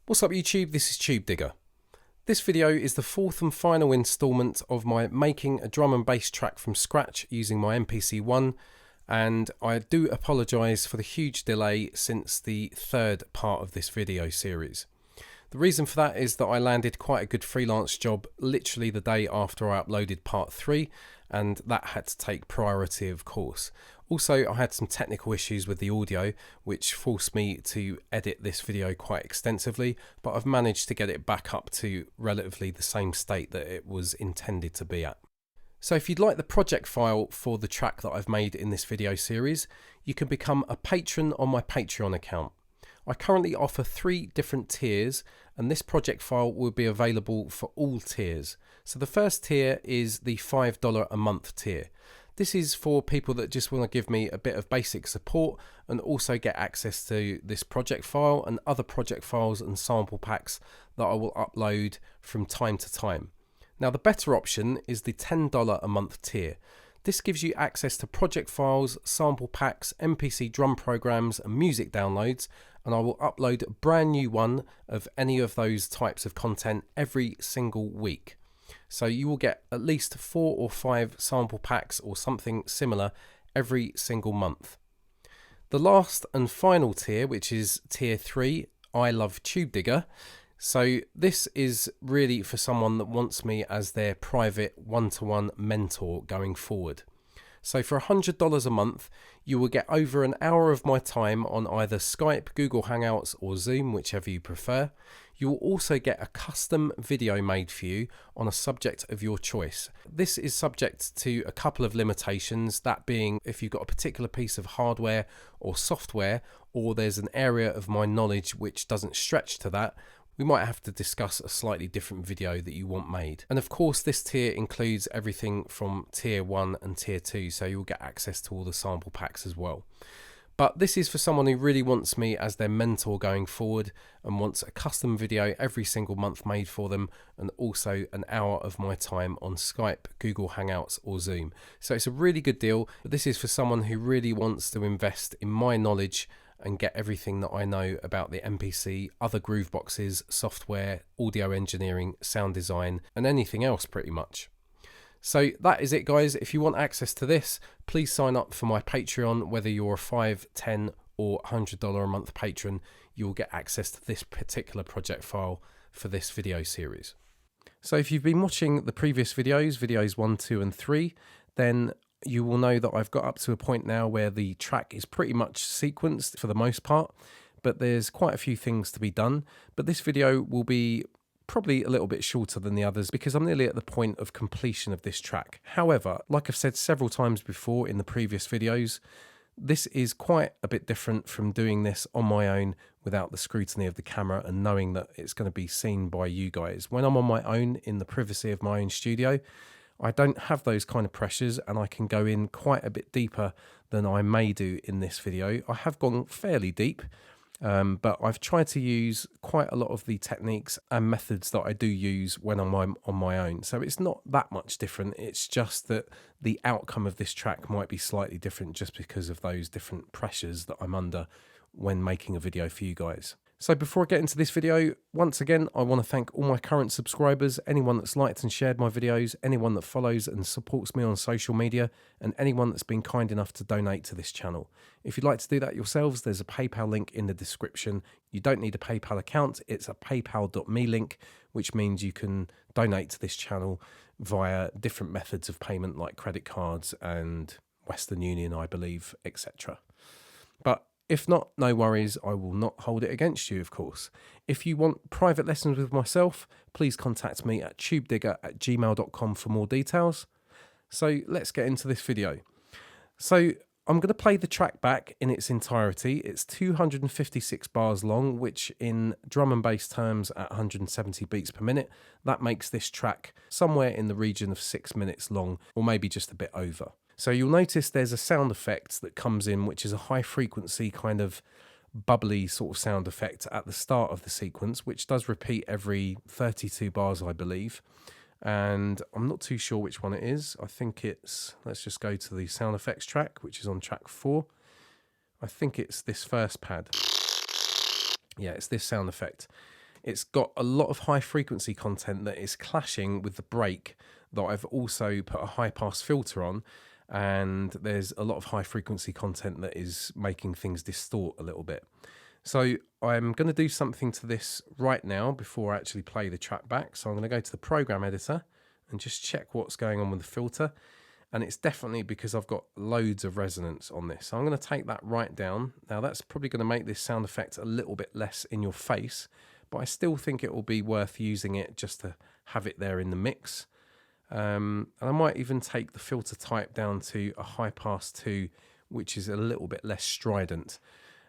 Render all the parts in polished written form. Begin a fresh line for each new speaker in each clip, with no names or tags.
What's up YouTube, this is Tubedigga. This video is the fourth and final instalment of my making a drum and bass track from scratch using my MPC 1, and I do apologise for the huge delay since the third part of this video series. The reason for that is that I landed quite a good freelance job literally the day after I uploaded part 3, and that had to take priority, of course. Also, I had some technical issues with the audio which forced me to edit this video quite extensively, but I've managed to get it back up to relatively the same state that it was intended to be at. So if you'd like the project file for the track that I've made in this video series, you can become a patron on my Patreon account. I currently offer 3 different tiers, and this project file will be available for all tiers. So the first tier is the $5 a month tier. This is for people that just want to give me a bit of basic support and also get access to this project file and other project files and sample packs that I will upload from time to time. Now the better option is the $10 a month tier. This gives you access to project files, sample packs, MPC drum programs and music downloads, and I will upload a brand new one of any of those types of content every single week. So you will get at least 4 or 5 sample packs or something similar every single month. The last and final tier, which is tier 3, I love Tubedigga. So this is really for someone that wants me as their private one-to-one mentor going forward. So for $100 a month, you will get over an hour of my time on either Skype, Google Hangouts or Zoom, whichever you prefer. You will also get a custom video made for you on a subject of your choice. This is subject to a couple of limitations, that being if you've got a particular piece of hardware or software, or there's an area of my knowledge which doesn't stretch to that, we might have to discuss a slightly different video that you want made. And of course this tier includes everything from tier 1 and tier 2, so you'll get access to all the sample packs as well. But this is for someone who really wants me as their mentor going forward and wants a custom video every single month made for them, and also an hour of my time on Skype, Google Hangouts or Zoom. So it's a really good deal. This is for someone who really wants to invest in my knowledge and get everything that I know about the MPC, other groove boxes, software, audio engineering, sound design and anything else pretty much. So that is it guys. If you want access to this, please sign up for my Patreon. Whether you're a $5, $10 or $100 a month patron, you will get access to this particular project file for this video series. So if you've been watching the previous videos 1, 2 and 3, then you will know that I've got up to a point now where the track is pretty much sequenced for the most part, but there's quite a few things to be done. But this video will be probably a little bit shorter than the others because I'm nearly at the point of completion of this track. However, like I've said several times before in the previous videos, this is quite a bit different from doing this on my own without the scrutiny of the camera and knowing that it's going to be seen by you guys. When I'm on my own in the privacy of my own studio, I don't have those kind of pressures and I can go in quite a bit deeper than I may do in this video. I have gone fairly deep, but I've tried to use quite a lot of the techniques and methods that I do use when I'm on my own. So it's not that much different. It's just that the outcome of this track might be slightly different just because of those different pressures that I'm under when making a video for you guys. So before I get into this video, once again, I want to thank all my current subscribers, anyone that's liked and shared my videos, anyone that follows and supports me on social media, and anyone that's been kind enough to donate to this channel. If you'd like to do that yourselves, there's a PayPal link in the description. You don't need a PayPal account, it's a paypal.me link, which means you can donate to this channel via different methods of payment like credit cards and Western Union, I believe, etc. But if not, no worries, I will not hold it against you, of course. If you want private lessons with myself, please contact me at tubedigga@gmail.com for more details. So let's get into this video. So I'm going to play the track back in its entirety. It's 256 bars long, which in drum and bass terms at 170 beats per minute, that makes this track somewhere in the region of 6 minutes long, or maybe just a bit over. So you'll notice there's a sound effect that comes in, which is a high frequency kind of bubbly sort of sound effect at the start of the sequence, which does repeat every 32 bars, I believe. And I'm not too sure which one it is. I think it's, let's just go to the sound effects track, which is on track 4. I think it's this first pad. Yeah, it's this sound effect. it's got a lot of high frequency content that is clashing with the break that I've also put a high pass filter on, and there's a lot of high frequency content that is making things distort a little bit. So I'm going to do something to this right now before I actually play the track back. So I'm going to go to the program editor and just check what's going on with the filter. And it's definitely because I've got loads of resonance on this. So I'm going to take that right down. Now that's probably going to make this sound effect a little bit less in your face, but I still think it will be worth using it just to have it there in the mix. And I might even take the filter type down to a high pass 2, which is a little bit less strident.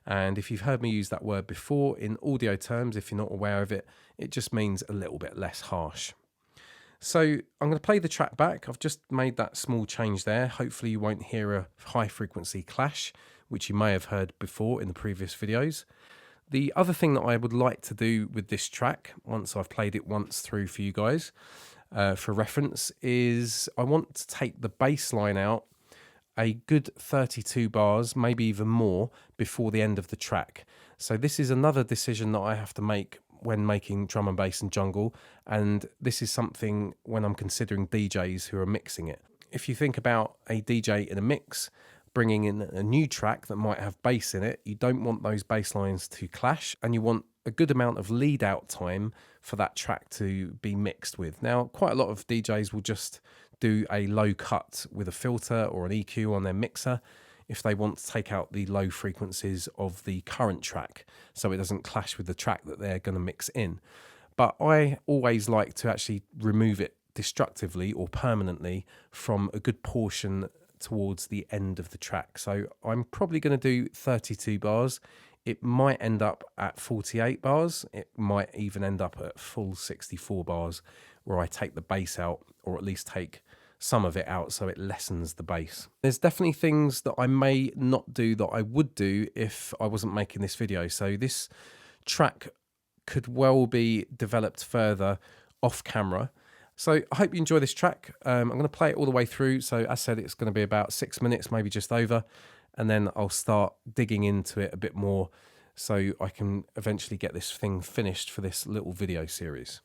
And if you've heard me use that word before in audio terms, if you're not aware of it, it just means a little bit less harsh. So I'm going to play the track back. I've just made that small change there. Hopefully you won't hear a high frequency clash, which you may have heard before in the previous videos. The other thing that I would like to do with this track, once I've played it once through for you guys, for reference, is I want to take the bass line out a good 32 bars, maybe even more, before the end of the track. So this is another decision that I have to make when making drum and bass and jungle, and this is something when I'm considering DJs who are mixing it. If you think about a DJ in a mix, bringing in a new track that might have bass in it, you don't want those bass lines to clash, and you want a good amount of lead out time for that track to be mixed with. Now, quite a lot of DJs will just do a low cut with a filter or an EQ on their mixer if they want to take out the low frequencies of the current track so it doesn't clash with the track that they're going to mix in. But I always like to actually remove it destructively or permanently from a good portion towards the end of the track. So I'm probably going to do 32 bars. It might end up at 48 bars. It might even end up at full 64 bars where I take the bass out, or at least take some of it out so it lessens the bass. There's definitely things that I may not do that I would do if I wasn't making this video. So this track could well be developed further off camera. So I hope you enjoy this track. I'm going to play it all the way through. So as I said, it's going to be about 6 minutes, maybe just over. And then I'll start digging into it a bit more so I can eventually get this thing finished for this little video series.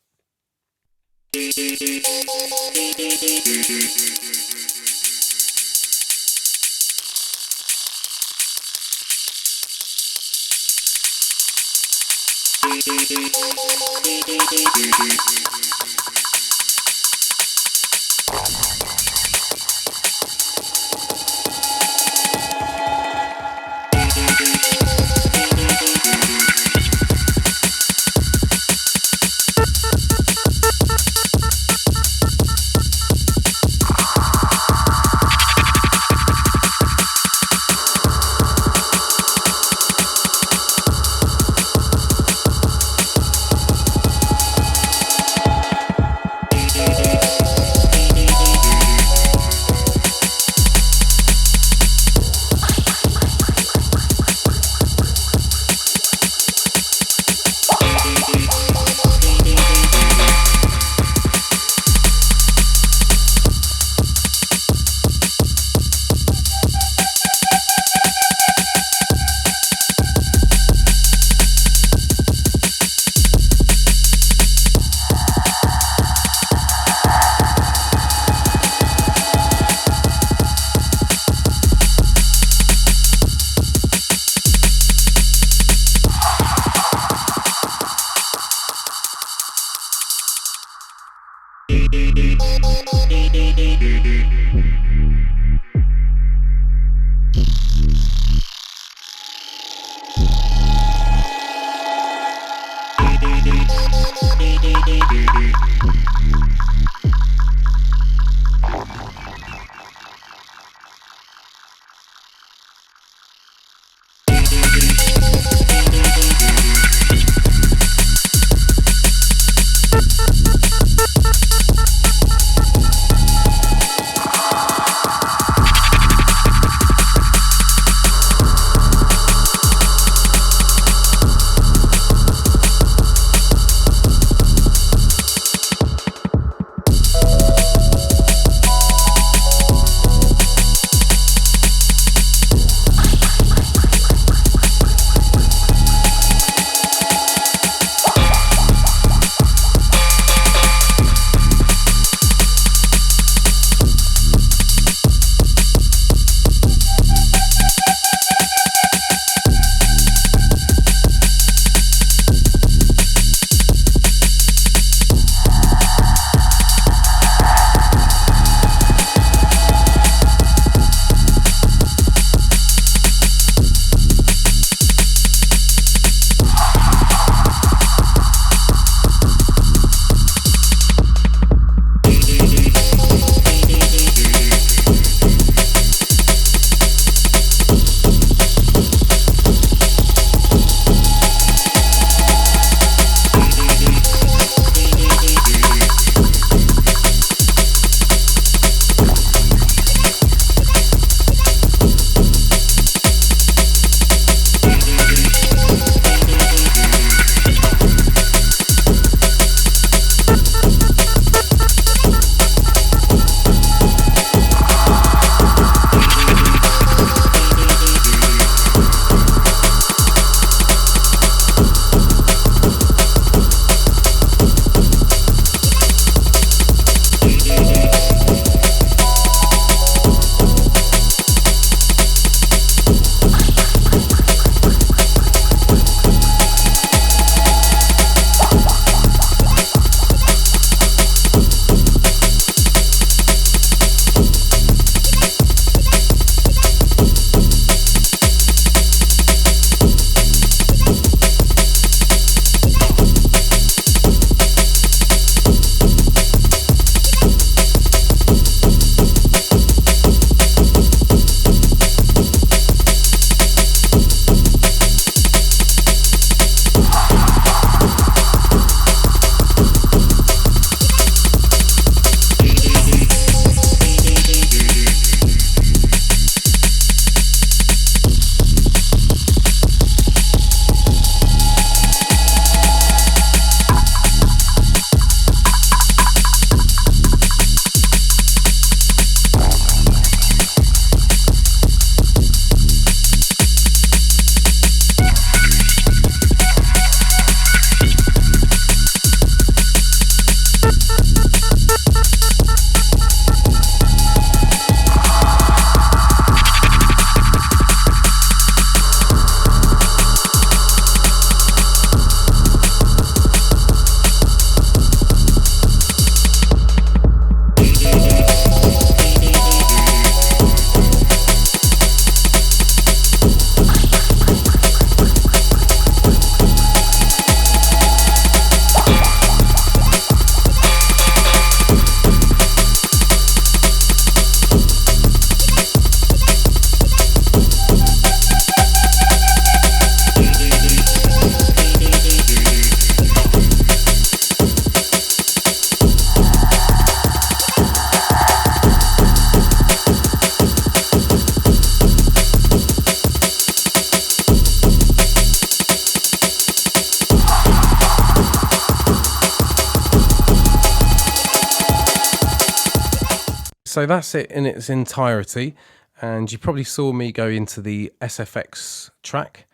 so that's it in its entirety, and you probably saw me go into the SFX track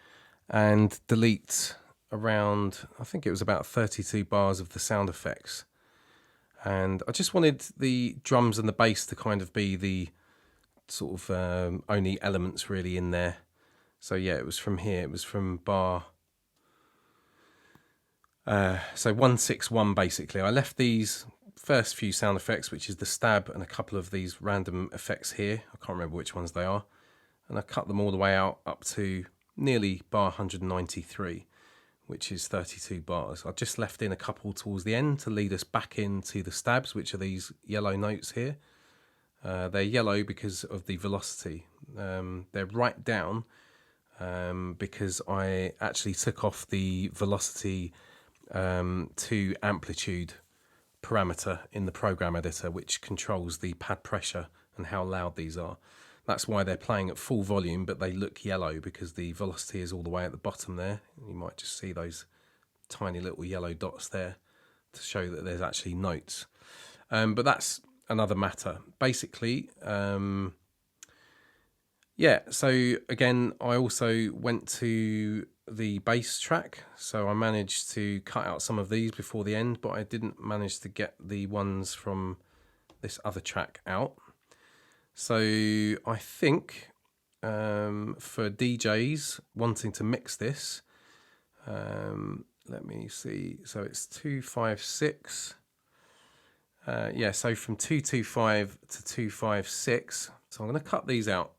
and delete around, I think it was about 32 bars of the sound effects, and I just wanted the drums and the bass to kind of be the sort of only elements really in there. So yeah, it was from here, it was from bar so 161 basically. I left these first few sound effects, which is the stab and a couple of these random effects here, I can't remember which ones they are, and I cut them all the way out up to nearly bar 193, which is 32 bars. I just left in a couple towards the end to lead us back into the stabs, which are these yellow notes here. They're yellow because of the velocity. They're right down because I actually took off the velocity to amplitude parameter in the program editor, which controls the pad pressure and how loud these are. That's why they're playing at full volume, but they look yellow because the velocity is all the way at the bottom there. You might just see those tiny little yellow dots there to show that there's actually notes. But that's another matter. Basically, yeah, so again, I also went to the bass track, so I managed to cut out some of these before the end, but I didn't manage to get the ones from this other track out. So I think for DJs wanting to mix this, let me see, so it's 256, yeah, so from 225 to 256, so I'm going to cut these out.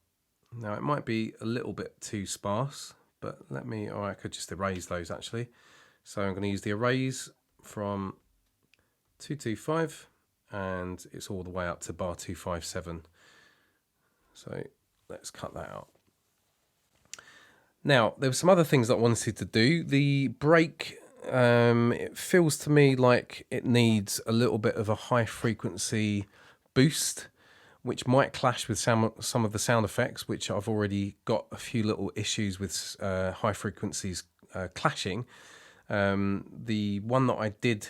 Now it might be a little bit too sparse, but let me, or I could just erase those actually. So I'm going to use the erase from 225 and it's all the way up to bar 257. So let's cut that out. Now, there were some other things that I wanted to do. The break, it feels to me like it needs a little bit of a high frequency boost, which might clash with some of the sound effects, which I've already got a few little issues with high frequencies clashing. The one that I did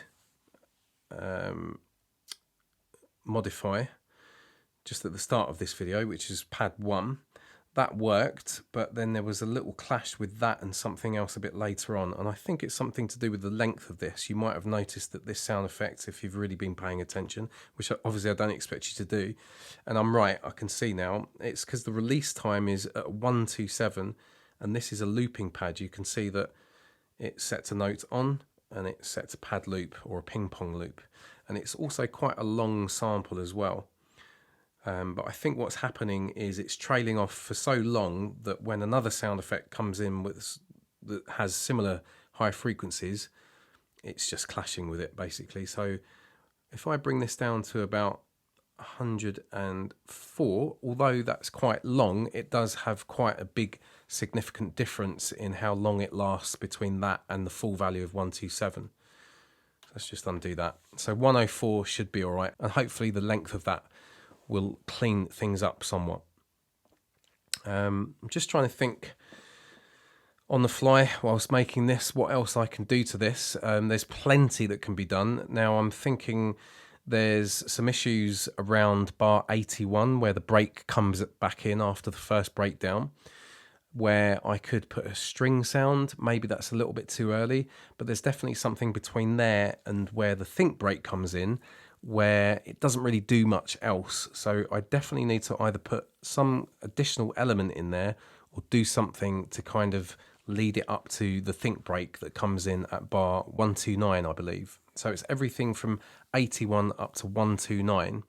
modify just at the start of this video, which is pad 1, that worked, but then there was a little clash with that and something else a bit later on, and I think it's something to do with the length of this. You might have noticed that this sound effect, if you've really been paying attention, which obviously I don't expect you to do, and I'm right, I can see now, it's because the release time is at 127, and this is a looping pad. You can see that it's set to note on, and it's set to pad loop, or a ping pong loop, and it's also quite a long sample as well. But I think what's happening is it's trailing off for so long that when another sound effect comes in that has similar high frequencies, it's just clashing with it basically. So if I bring this down to about 104, although that's quite long, it does have quite a big significant difference in how long it lasts between that and the full value of 127. Let's just undo that. So 104 should be all right, and hopefully the length of that will clean things up somewhat. I'm just trying to think on the fly whilst making this what else I can do to this. There's plenty that can be done. Now I'm thinking there's some issues around bar 81 where the break comes back in after the first breakdown, where I could put a string sound. Maybe that's a little bit too early, but there's definitely something between there and where the think break comes in, where it doesn't really do much else. So I definitely need to either put some additional element in there or do something to kind of lead it up to the think break that comes in at bar 129, I believe. So it's everything from 81 up to 129,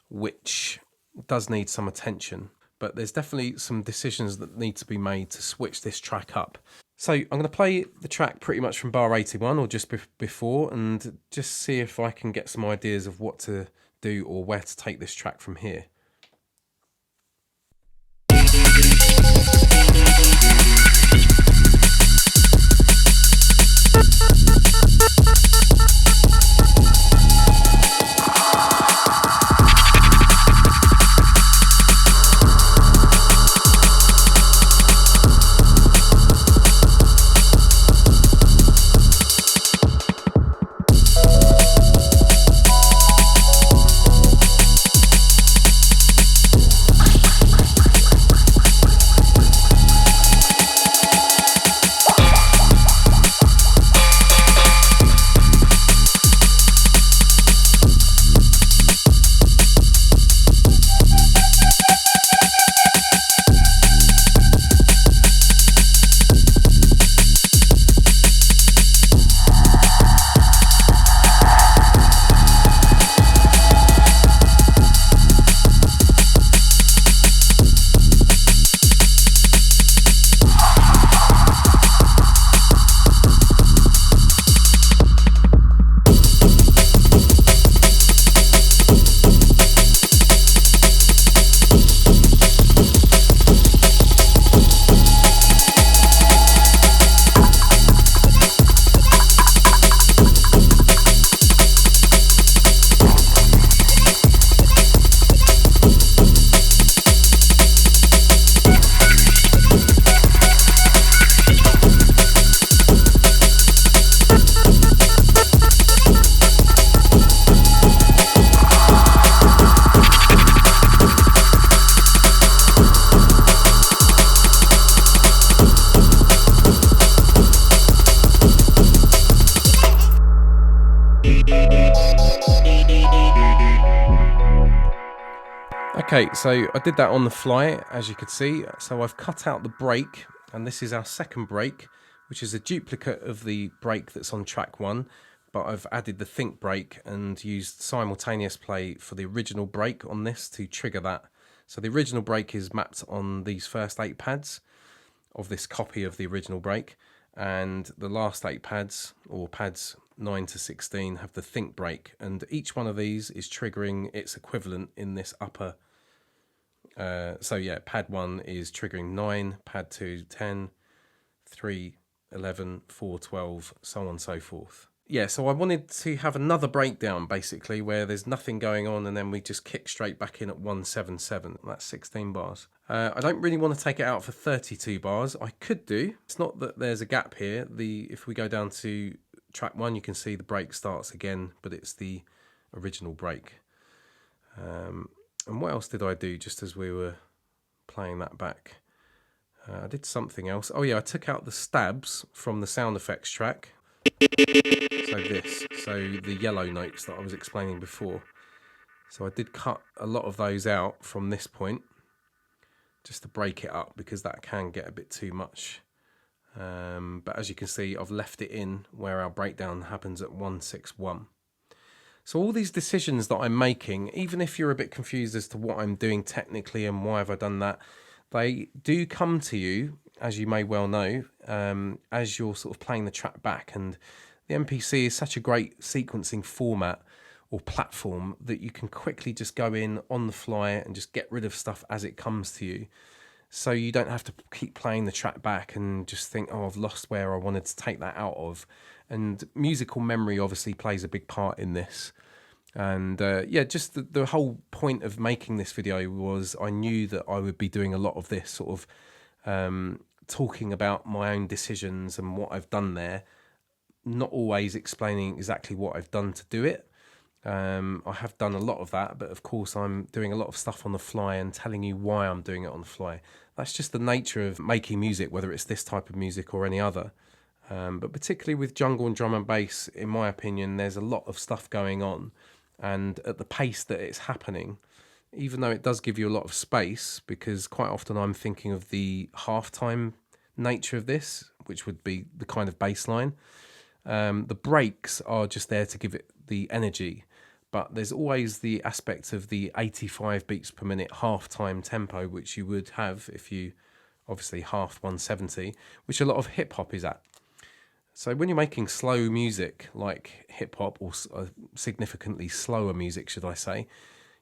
which does need some attention. But there's definitely some decisions that need to be made to switch this track up. So I'm going to play the track pretty much from bar 81 or just before, and just see if I can get some ideas of what to do or where to take this track from here. Okay, so I did that on the fly, as you could see. So I've cut out the break, and this is our second break, which is a duplicate of the break that's on track 1, but I've added the think break and used simultaneous play for the original break on this to trigger that. So the original break is mapped on these first 8 pads of this copy of the original break, and the last 8 pads, or pads 9 to 16, have the think break, and each one of these is triggering its equivalent in this upper. So yeah, pad 1 is triggering 9, pad 2 10, 3 11, 4 12, so on and so forth. Yeah, so I wanted to have another breakdown basically where there's nothing going on and then we just kick straight back in at 177. That's 16 bars. I don't really want to take it out for 32 bars. I could do. It's not that there's a gap here. If we go down to track 1, you can see the break starts again, but it's the original break. And what else did I do just as we were playing that back? I did something else. Oh yeah, I took out the stabs from the sound effects track. So the yellow notes that I was explaining before. So I did cut a lot of those out from this point, just to break it up, because that can get a bit too much. But as you can see, I've left it in where our breakdown happens at 161. So all these decisions that I'm making, even if you're a bit confused as to what I'm doing technically and why have I done that, they do come to you, as you may well know, as you're sort of playing the track back. And the MPC is such a great sequencing format or platform that you can quickly just go in on the fly and just get rid of stuff as it comes to you. So you don't have to keep playing the track back and just think, oh, I've lost where I wanted to take that out of. And musical memory obviously plays a big part in this. And yeah, just the whole point of making this video was I knew that I would be doing a lot of this sort of talking about my own decisions and what I've done there, not always explaining exactly what I've done to do it. I have done a lot of that, but of course I'm doing a lot of stuff on the fly and telling you why I'm doing it on the fly. That's just the nature of making music, whether it's this type of music or any other. But particularly with jungle and drum and bass, in my opinion, there's a lot of stuff going on. And at the pace that it's happening, even though it does give you a lot of space, because quite often I'm thinking of the halftime nature of this, which would be the kind of bass line. The breaks are just there to give it the energy, but there's always the aspect of the 85 beats per minute half-time tempo, which you would have if you obviously half 170, which a lot of hip-hop is at. So when you're making slow music like hip-hop, or significantly slower music, should I say,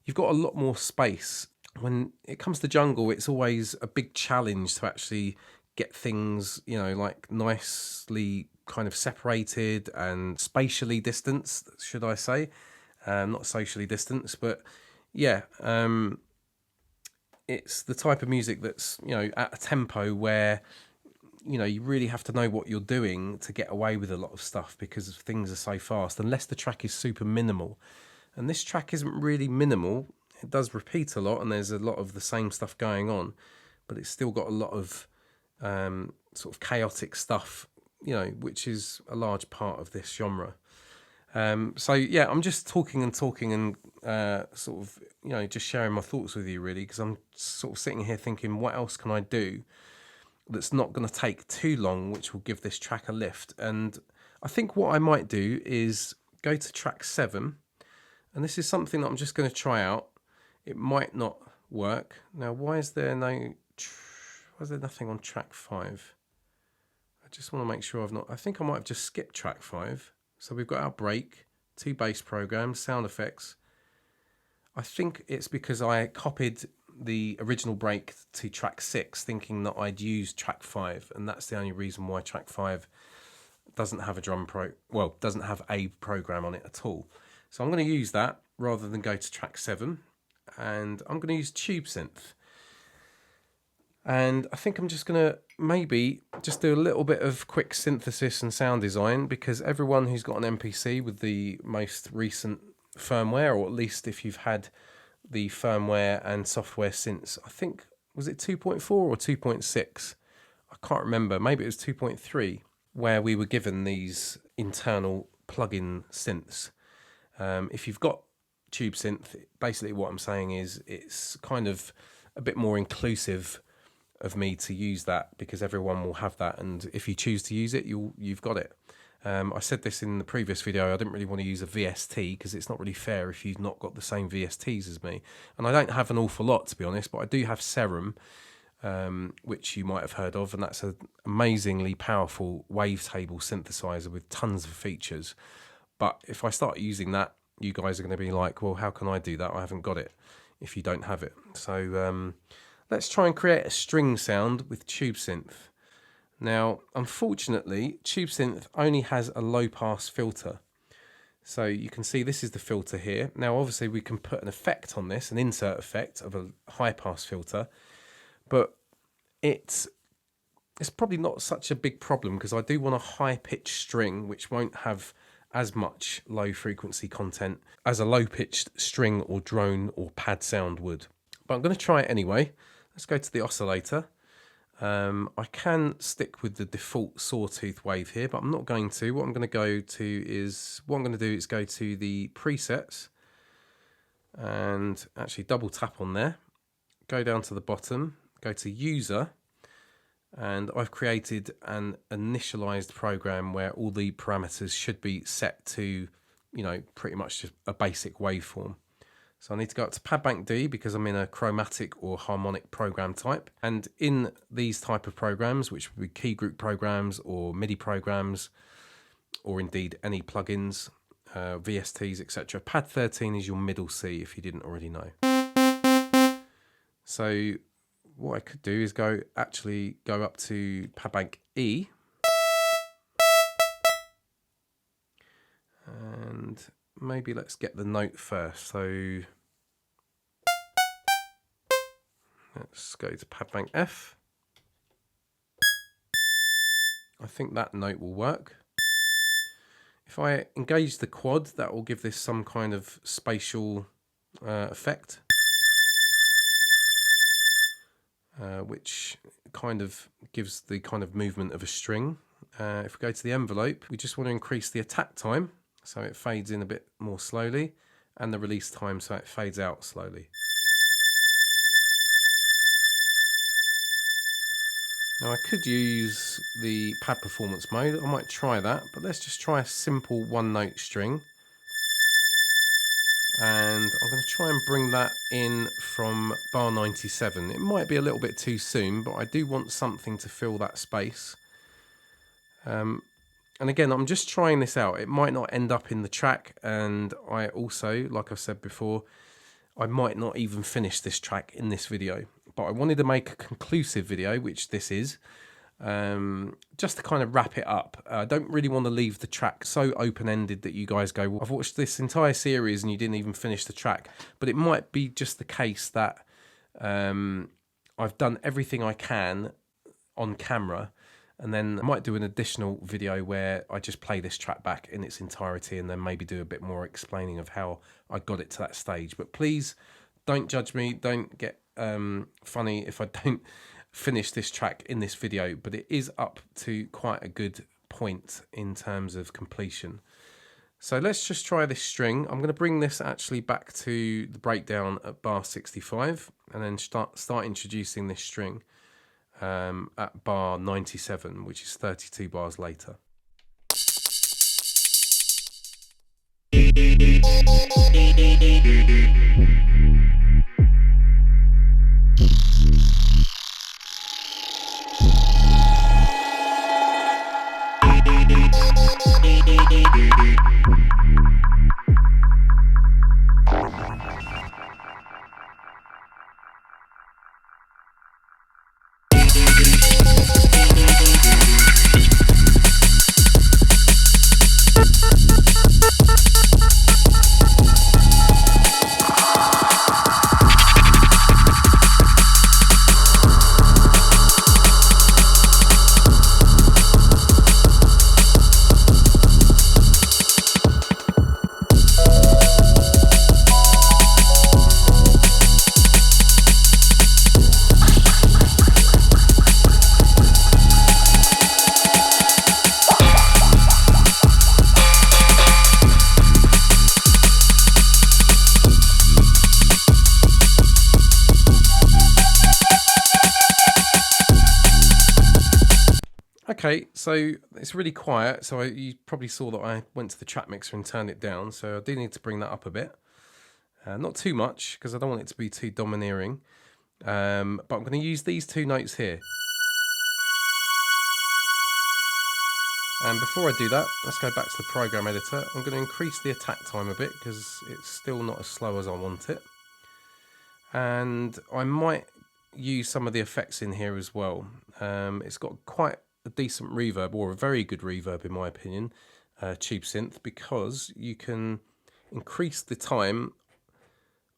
you've got a lot more space. When it comes to jungle, it's always a big challenge to actually get things, you know, like nicely kind of separated and spatially distanced, should I say. Not socially distanced, but yeah, it's the type of music that's, you know, at a tempo where, you know, you really have to know what you're doing to get away with a lot of stuff because things are so fast, unless the track is super minimal. And this track isn't really minimal. It does repeat a lot and there's a lot of the same stuff going on, but it's still got a lot of sort of chaotic stuff, you know, which is a large part of this genre. So yeah, I'm just talking and sort of, you know, just sharing my thoughts with you really, because I'm sort of sitting here thinking, what else can I do that's not going to take too long, which will give this track a lift? And I think what I might do is go to track 7, and this is something that I'm just going to try out. It might not work. Now, why is there nothing on track 5? I just want to make sure I think I might have just skipped track 5. So we've got our break, 2 bass programs, sound effects. I think it's because I copied the original break to track 6, thinking that I'd use track 5, and that's the only reason why track 5 doesn't have doesn't have a program on it at all. So I'm going to use that rather than go to track 7, and I'm going to use Tube Synth. And I think I'm just going to maybe just do a little bit of quick synthesis and sound design, because everyone who's got an MPC with the most recent firmware, or at least if you've had the firmware and software since, I think, was it 2.4 or 2.6? I can't remember. Maybe it was 2.3, where we were given these internal plug-in synths. If you've got Tube Synth, basically what I'm saying is it's kind of a bit more inclusive of me to use that, because everyone will have that, and if you choose to use it, you've got it. I said this in the previous video, I didn't really want to use a VST because it's not really fair if you've not got the same VSTs as me. And I don't have an awful lot, to be honest, but I do have Serum, which you might have heard of, and that's an amazingly powerful wavetable synthesizer with tons of features. But if I start using that, you guys are going to be like, well, how can I do that? I haven't got it if you don't have it. So let's try and create a string sound with Tube Synth. Now, unfortunately, Tube Synth only has a low pass filter. So you can see this is the filter here. Now, obviously, we can put an effect on this, an insert effect of a high pass filter, but it's probably not such a big problem because I do want a high pitched string which won't have as much low frequency content as a low pitched string or drone or pad sound would. But I'm going to try it anyway. Let's go to the oscillator. I can stick with the default sawtooth wave here, but I'm not going to. What I'm going to do is go to the presets and actually double tap on there, go down to the bottom, go to user, and I've created an initialized program where all the parameters should be set to, you know, pretty much just a basic waveform. So I need to go up to Pad Bank D because I'm in a chromatic or harmonic program type. And in these type of programs, which would be key group programs or MIDI programs, or indeed any plugins, VSTs, etc., Pad 13 is your middle C if you didn't already know. So what I could do is go up to Pad Bank E. And maybe let's get the note first. So let's go to Pad Bank F. I think that note will work. If I engage the quad, that will give this some kind of spatial effect, which kind of gives the kind of movement of a string. If we go to the envelope, we just want to increase the attack time so it fades in a bit more slowly, and the release time so it fades out slowly. Now I could use the pad performance mode, I might try that, but let's just try a simple one note string. And I'm going to try and bring that in from bar 97. It might be a little bit too soon, but I do want something to fill that space. And again, I'm just trying this out. It might not end up in the track, and I also, like I said before, I might not even finish this track in this video. But I wanted to make a conclusive video, which this is, just to kind of wrap it up. I don't really want to leave the track so open-ended that you guys go, well, I've watched this entire series and you didn't even finish the track. But it might be just the case that I've done everything I can on camera, and then I might do an additional video where I just play this track back in its entirety and then maybe do a bit more explaining of how I got it to that stage. But please don't judge me, don't get funny if I don't finish this track in this video, but it is up to quite a good point in terms of completion. So let's just try this string. I'm going to bring this actually back to the breakdown at bar 65 and then start introducing this string at bar 97, which is 32 bars later. Okay, so it's really quiet. So you probably saw that I went to the track mixer and turned it down. So I do need to bring that up a bit. Not too much because I don't want it to be too domineering. But I'm going to use these two notes here. And before I do that, let's go back to the program editor. I'm going to increase the attack time a bit because it's still not as slow as I want it. And I might use some of the effects in here as well. It's got quite a decent reverb, or a very good reverb in my opinion, Tube Synth, because you can increase the time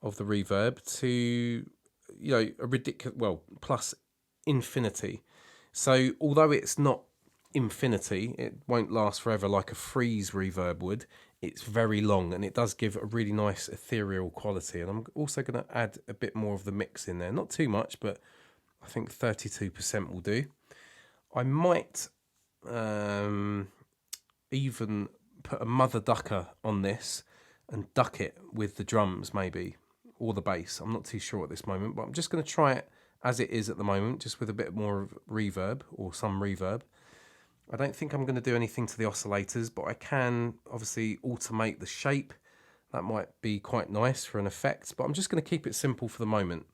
of the reverb to, a ridiculous, well, plus infinity. So although it's not infinity, it won't last forever like a freeze reverb would. It's very long and it does give a really nice ethereal quality. And I'm also going to add a bit more of the mix in there, not too much, but I think 32% will do. I might even put a mother ducker on this and duck it with the drums maybe, or the bass. I'm not too sure at this moment, but I'm just going to try it as it is at the moment, just with a bit more of reverb, or some reverb. I don't think I'm going to do anything to the oscillators, but I can obviously automate the shape. That might be quite nice for an effect, but I'm just going to keep it simple for the moment.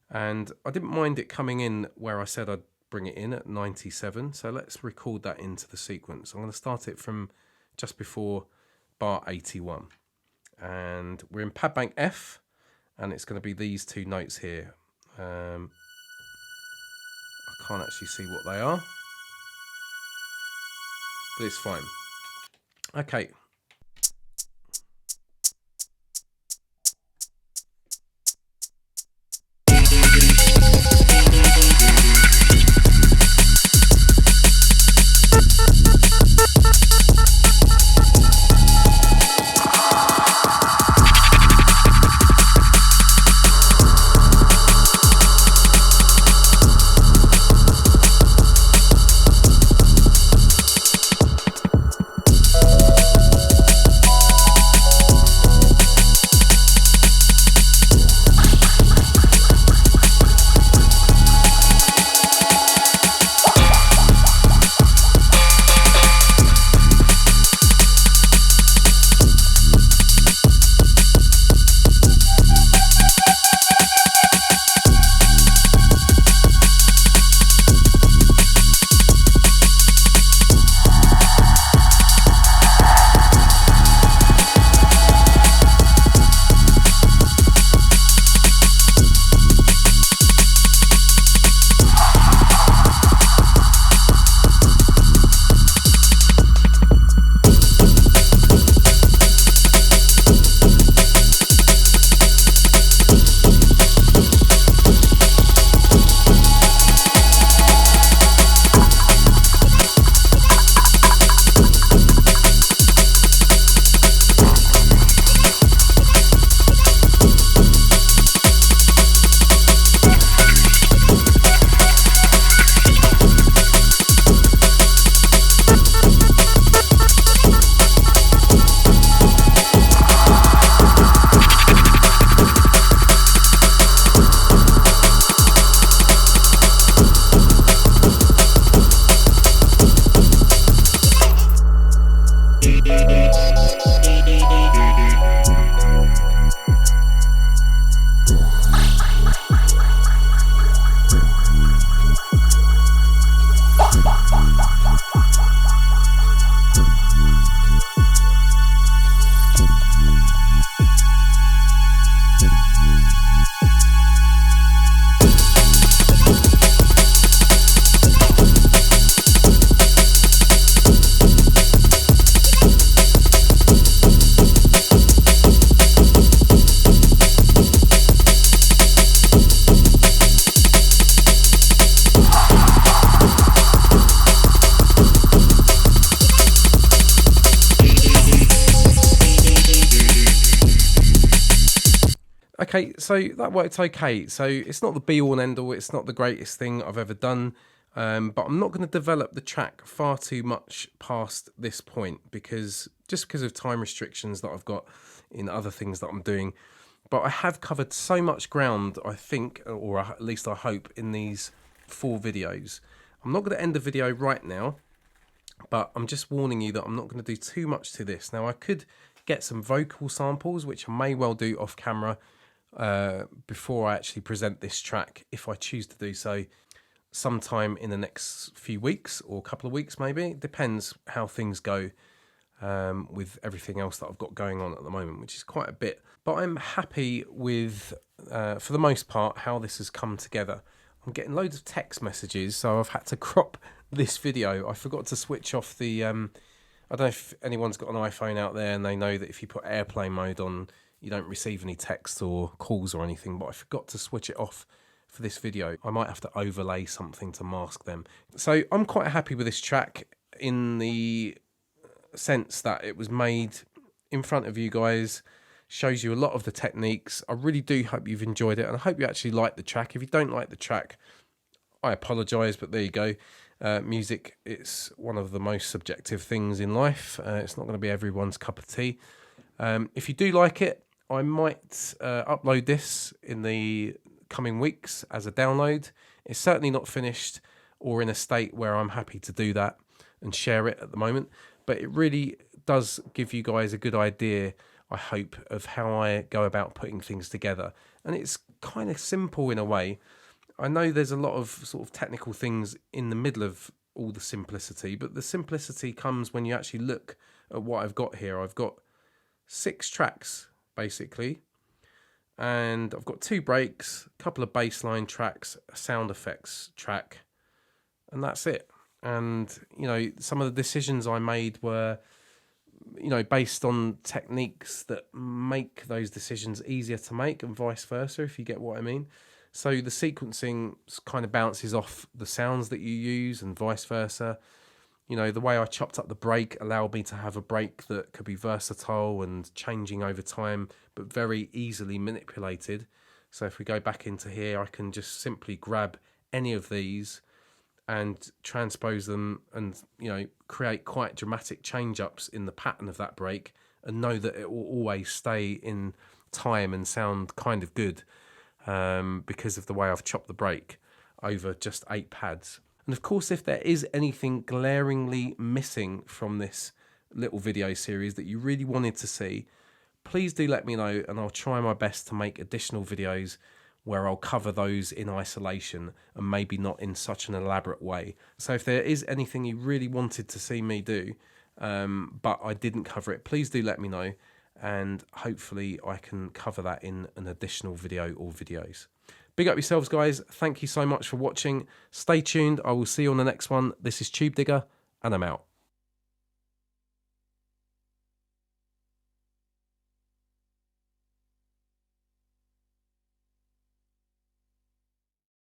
And I didn't mind it coming in where I said I'd bring it in at 97. So let's record that into the sequence. I'm going to start it from just before bar 81. And we're in pad bank F, and it's going to be these two notes here. I can't actually see what they are, but it's fine. Okay. Okay, so that worked okay. So it's not the be-all and end-all. It's not the greatest thing I've ever done. But I'm not going to develop the track far too much past this point, because of time restrictions that I've got in other things that I'm doing. But I have covered so much ground, I think, or at least I hope, in these 4 videos. I'm not going to end the video right now, but I'm just warning you that I'm not going to do too much to this. Now, I could get some vocal samples, which I may well do off camera before I actually present this track, if I choose to do so sometime in the next few weeks or a couple of weeks maybe. It depends how things go with everything else that I've got going on at the moment, which is quite a bit. But I'm happy with, for the most part, how this has come together. I'm getting loads of text messages, so I've had to crop this video. I forgot to switch off the... I don't know if anyone's got an iPhone out there and they know that if you put airplane mode on, you don't receive any text or calls or anything, but I forgot to switch it off for this video. I might have to overlay something to mask them. So I'm quite happy with this track in the sense that it was made in front of you guys, shows you a lot of the techniques. I really do hope you've enjoyed it, and I hope you actually like the track. If you don't like the track, I apologise, but there you go. Music, it's one of the most subjective things in life. It's not going to be everyone's cup of tea. If you do like it, I might upload this in the coming weeks as a download. It's certainly not finished or in a state where I'm happy to do that and share it at the moment, but it really does give you guys a good idea, I hope, of how I go about putting things together. And it's kind of simple in a way. I know there's a lot of sort of technical things in the middle of all the simplicity, but the simplicity comes when you actually look at what I've got here. I've got 6 tracks basically, and I've got 2 breaks, a couple of bass line tracks, a sound effects track, and that's it. And, you know, some of the decisions I made were, you know, based on techniques that make those decisions easier to make, and vice versa, if you get what I mean. So the sequencing kind of bounces off the sounds that you use and vice versa. You know, the way I chopped up the break allowed me to have a break that could be versatile and changing over time, but very easily manipulated. So if we go back into here, I can just simply grab any of these and transpose them and, you know, create quite dramatic change-ups in the pattern of that break, and know that it will always stay in time and sound kind of good because of the way I've chopped the break over just 8 pads. And of course, if there is anything glaringly missing from this little video series that you really wanted to see, please do let me know, and I'll try my best to make additional videos where I'll cover those in isolation and maybe not in such an elaborate way. So if there is anything you really wanted to see me do, but I didn't cover it, please do let me know, and hopefully I can cover that in an additional video or videos. Big up yourselves, guys. Thank you so much for watching. Stay tuned. I will see you on the next one. This is Tubedigga, and I'm out.